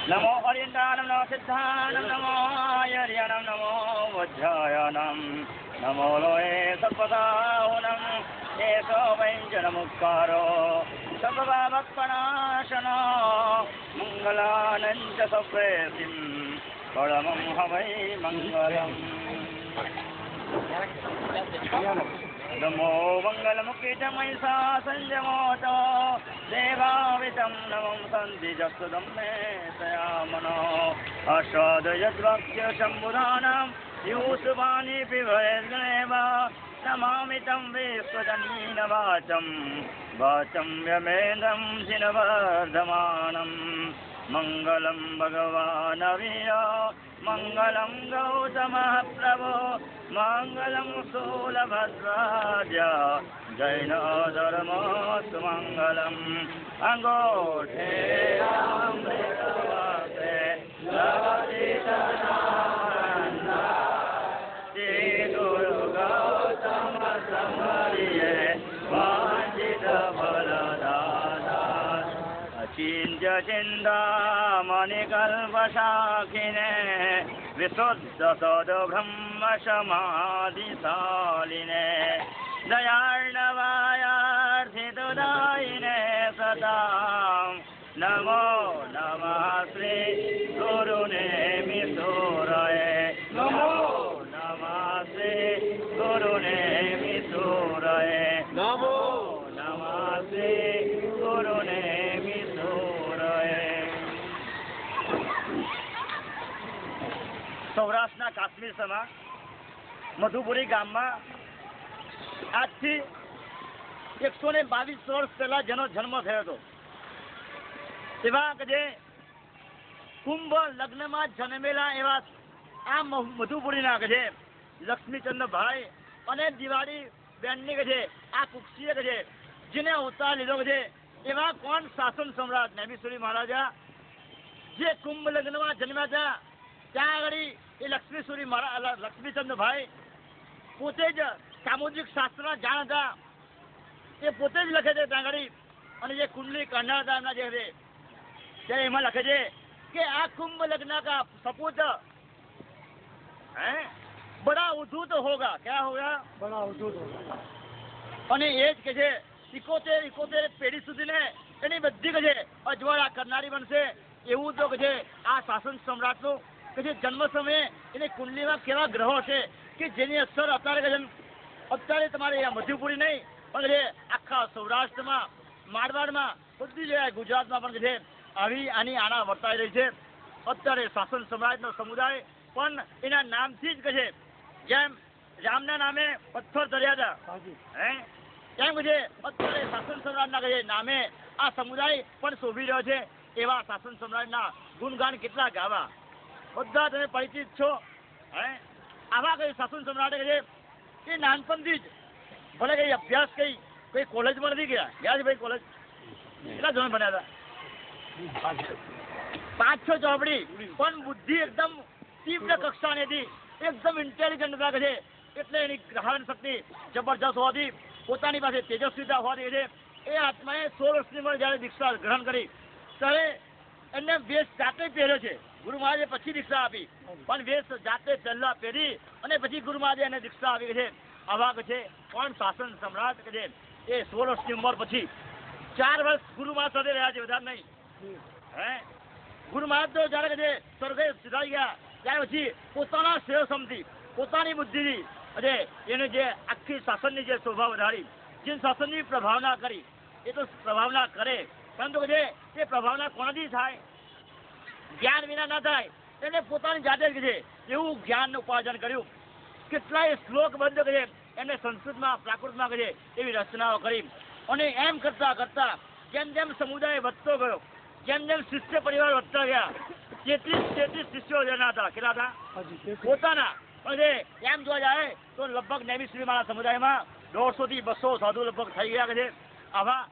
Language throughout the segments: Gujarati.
नमो हरिन्द्राणं नमो सिद्धाणं नमो हरियाणं नमो वज्रायणं नमो लोये सत्पदाहुनं एषो व्यञ्जनमुक्कारो सर्वभावत्पणाशनो मङ्गलानं च सप्रेतिं परमं हवै मङ्गलम् नमो मङ्गलमुखितमयसा सञ्जमोतो देवावितं नमं सन्ति जप्सुदं मे तयामनो अश्वादयद्वाक्य शम्भुधानं यूसुवाणी पिभयेव नमामि तं विश्वजनीन वाचं व्यमेदं जिनवर्धमानं मङ्गलं भगवान् वीर मङ्गलं गौतमः प्रभो मङ्गलं शूलभद्राज जैनधर्मस्तु मङ्गलम् अङ्गोठे अमृतवासे लवचितनानन्दा श्रीगुरु गौतम समर्ये वाञ्छितफलदाता अचिन्त्य चिन्तामणिकल्पशाखिने विशुद्ध सद्ब्रह्म समाधिशालिने दयार्णवायार्थितुदायिने सदां नमो नमः श्री गुरुनेमिसूरये नमो नमः श्री गुरुनेमिसूरये नमो नमः श्री गुरुनेमिसूरये। સૌરાષ્ટ્રના કાશ્મીર સમા મધુપુરી ગામમાં આજથી 122 વર્ષ પહેલા જેનો જન્મ થયો હતો એવા કે કુંભ લગ્નમાં જન્મેલા એવા આ મધુપુરીના કે લક્ષ્મીચંદ્રભાઈ અને દિવાળી બેનની કે આ કુક્ષીએ કે જેને અવતાર લીધો કે એવા કોણ શાસન સમ્રાટ નૈમિષારણ્ય મહારાજા જે કુંભ લગ્નમાં જન્મ્યા હતા ત્યાં આગળ એ લક્ષ્મીચંદ્રભાઈ પોતે જ સામુદ્રિક શાસ્ત્રના જાણ હતા એ પોતે જ લખે છે ત્યાં આગળ અને જે કુંડલી કાઢનાર હતા એમના જે છે ત્યારે એમાં લખે છે કે આ કુંભ લગ્ન કા સપૂત બડા ઉદ્ધૂત હોગા ક્યાં હોગા બડા ઉદ્ધૂત હોગા અને એ જ કે છે 71 પેઢી સુધીને એની બધી કે છે અજવાળા કરનારી બનશે એવું તો કે છે આ શાસન સમ્રાટનું કે જે જન્મ સમયે એની કુંડલીમાં કેવા ગ્રહો છે કે જેની અસર અત્યારે તમારે મધ્યપુરી નહીં પણ જે આખા સૌરાષ્ટ્રમાં મારવાડમાં બધી જગ્યાએ ગુજરાતમાં પણ કે છે આની આના વર્તાઈ રહી છે. અત્યારે શાસન સમ્રાટનો સમુદાય પણ એના નામથી જ કે છે જેમ રામના નામે પથ્થર ધર્યા હતા કેમ કે છે અત્યારે શાસન સમ્રાટના કે નામે આ સમુદાય પણ શોભી રહ્યો છે. એવા શાસન સમ્રાટના ગુણગાન કેટલા ગાવા, બધા તમે પરિચિત છો. આવા કઈ શાસન સમ્રાટે કે છે એ નાનપણથી જ ભલે કઈ અભ્યાસ કઈ કોલેજમાં નથી ગયા છે ભાઈ? કોલેજ કેટલા જણ ભણ્યા હતા? 5-6 ચોપડી, પણ બુદ્ધિ એકદમ તીવ્ર કક્ષાની હતી, એકદમ ઇન્ટેલિજન્ટ હતા કે છે. એટલે એની ગ્રહણ શક્તિ જબરજસ્ત હોવાથી, પોતાની પાસે તેજસ્વીતા હોવાથી છે એ આત્માએ 16 વર્ષની ઉંમરે જ્યારે દીક્ષા ગ્રહણ કરી ત્યારે એમને વેશ જાતે પહેર્યો છે. ગુરુ મહારાજે પછી દીક્ષા આપી, પણ વેશ જાતે પહેલા પહેરી અને પછી ગુરુ મહારાજે એને દીક્ષા આપી છે. આવા કે છે કોણ શાસન સમ્રાટ કે છે એ 16 વર્ષની ઉંમર પછી 4 વર્ષ ગુરુ મહારાજ સાથે રહ્યા છે, વધારે નહીં. ગુરુ મહારાજ તો જયારે કે છે સ્વર્ગે સુધારી ગયા ત્યાર પછી પોતાના શ્રેયસમથી, પોતાની બુદ્ધિથી એને જે આખી શાસનની જે શોભા વધારી, જે શાસનની પ્રભાવના કરી, એ તો પ્રભાવના કરે, પરંતુ કે એ પ્રભાવના કોનાથી થાય? જ્ઞાન વિના ના થાય. એને પોતાની જાતે જ છે એવું જ્ઞાનનું ઉપાર્જન કર્યું. કેટલાય શ્લોક બંધ કરે એમને સંસ્કૃતમાં, પ્રાકૃતમાં કરે એવી રચનાઓ કરી. અને એમ કરતા કરતા જેમ જેમ સમુદાય વધતો ગયો, જેમ જેમ શિષ્ય પરિવાર વધતા ગયા, 33 શિષ્યો જેના હતા. કેટલા હતા? પોતાના. એમ જોવા જાય તો લગભગ નેમિશ્રીમાળા સમુદાયમાં 150 થી 200 સાધુ લગભગ થઈ ગયા છે. આવા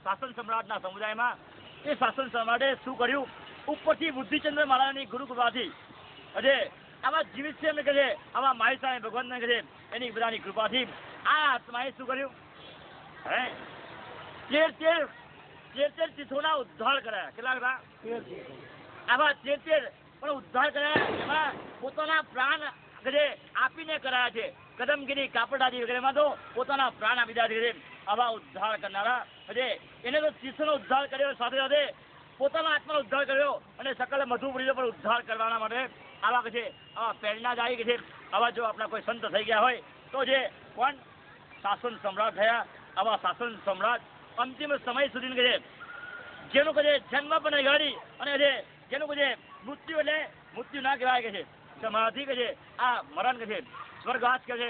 શાસન સમ્રાટના સમુદાયમાં એ શાસન સમ્રાટે શું કર્યું? ઉપરથી બુદ્ધિચંદ્ર મહારાજની ગુરુ કૃપાથી આવા જીવિત છે એમને કહે છે, આવા માહિર સાહેબ ભગવાનને કહે છે એની બધાની કૃપાથી આ આત્માએ શું કર્યું? 13 તીર્થોના ઉદ્ધાર કર્યા. કેટલા હતા? આવા 13 પણ ઉદ્ધાર કર્યા. એમાં પોતાના પ્રાણ આપીને કરાયા છે. કદમગીરી, કાપડાદી વગેરેમાં તો પોતાના પ્રાણ આપી દીધા છે. આવા ઉદ્ધાર કરનારા એને તો તીર્થનો ઉદ્ધાર કર્યો, સાથે સાથે પોતાના આત્માનો ઉદ્ધાર કર્યો અને સકલ મધુપુરીનો પણ ઉદ્ધાર કરવાના માટે આવા કે છે આવા પ્રેરણાદાયી કે છે. આવા જો આપણા કોઈ સંત થઈ ગયા હોય તો જે કોણ શાસન સમ્રાટ થયા. આવા શાસન સમ્રાટ અંતિમ સમય સુધી કે છે જેનું કે જન્મ પણ ગાડી અને જેનું કે મૃત્યુ એટલે મૃત્યુ ના કહેવાય કે છે, સમાધિ કે છે, આ મરણ કે છે, સ્વર્ગવાસ કે છે,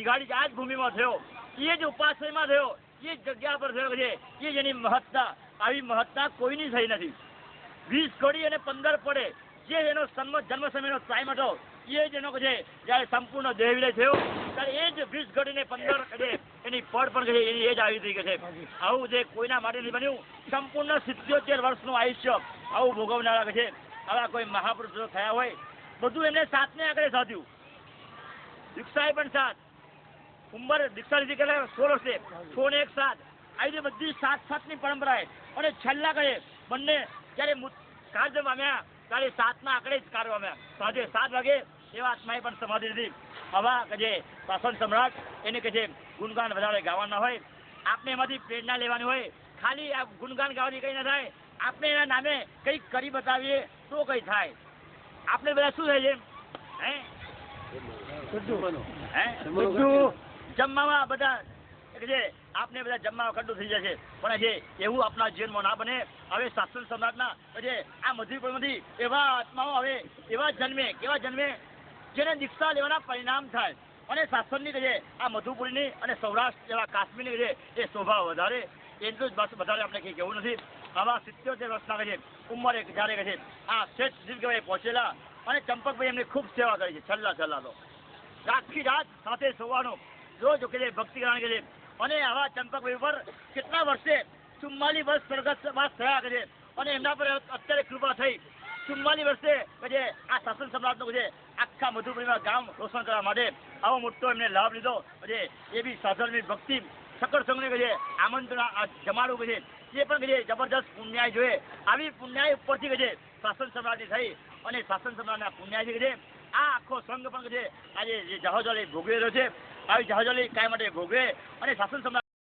ગાડી આ જ ભૂમિમાં થયો, એ જ ઉપાશ્રયમાં થયો, એ જ જગ્યા પર થયો કે છે. એ જેની મહત્તા, આવી મહત્તા કોઈની થઈ નથી. 20 ઘડી અને 15 પડે જે એનો જન્મ સમયનો ટાઈમ હતો, એ જ એનો કે છે જયારે સંપૂર્ણ દેહ વિલય થયો ત્યારે એ જ 20 ઘડી ને 15 એની પડ પણ કે એની એ જ આવી હતી કે છે. આવું જે કોઈના માટે નહીં બન્યું. સંપૂર્ણ 77 વર્ષનું આયુષ્ય આવું ભોગવનારા કે છે. આવા કોઈ મહાપુરુષો થયા હોય, બધું એમને 7ને આંકડે સાધ્યું. દીક્ષાએ પણ 7, ઉંમર દીક્ષા લીધી કે 16 વર્ષે 6 ને 1 7, આવી બધી 7-7ની પરંપરાએ. અને છેલ્લા કહે બંને જયારે કાર્ય પામ્યા ત્યારે 7ના આંકડે જ કાર્ય પામ્યા. સાંજે 7 વાગે એવા આત્માએ પણ સમાધિ લીધી. આવા કે શાસન સમ્રાટ એને કે છે ગુણગાન વધારે ગાવાના હોય, આપણે એમાંથી પ્રેરણા લેવાની હોય. ખાલી આ ગુણગાન ગાવાની કઈ ના થાય, આપણે એના નામે કંઈક કરી બતાવીએ તો કઈ થાય. આપણે બધા શું થાય છે જમવામાં બધા આપને બધા જમવામાં કડ્ડું થઈ જશે, પણ એવું આપણા જીવનમાં ના બને. હવે શાસન સમ્રાટના આ મધુપુરમાંથી એવા આત્માઓ હવે એવા જન્મે, કેવા જન્મે જેને દીક્ષા લેવાના પરિણામ થાય. અને શાસનની આ મધુપુરીની અને સૌરાષ્ટ્ર જેવા કાશ્મીરની એ શોભા વધારે. એટલું જ બસ વધારે આપણે કંઈ કહેવું નથી. આવા 77 વર્ષના ઉંમરે જ્યારે આ શ્રેષ્ઠ દીર્ઘભાઈ પહોંચેલા અને ચંપકભાઈ એમની ખૂબ સેવા કરી છે. છેલ્લા તો આખી રાત સાથે સોવાનું, રોજ કે ભક્તિ કરવાની કે છે. અને આવા ચંપકભાઈ ઉપર કેટલા વર્ષે 44 વર્ષ સ્વર્ગવાસ થયા કે છે. અને એમના પર અત્યારે કૃપા થઈ 44 વર્ષે કે આ શાસન સમ્રાટનું છે આખા મધુપુરીમાં ગામ રોશન કરવા માટે આવો મોટો એમને લાભ લીધો. એ બી સાધનની ભક્તિ સકળ સંઘને કે આમંત્રણ જમાડવું કે છે એ પણ કે જબરદસ્ત પુણ્યાય જોઈએ. આવી પુણ્યાય ઉપરથી કે શાસન સમ્રાટની થઈ અને શાસન સમ્રાટના પુણ્યાથી કે આ આખો સંઘ પણ કે આજે જે જહાજો ભોગવી રહ્યો છે, આવી જહાજો કાંઈ માટે ભોગવે અને શાસન સમ્રાટ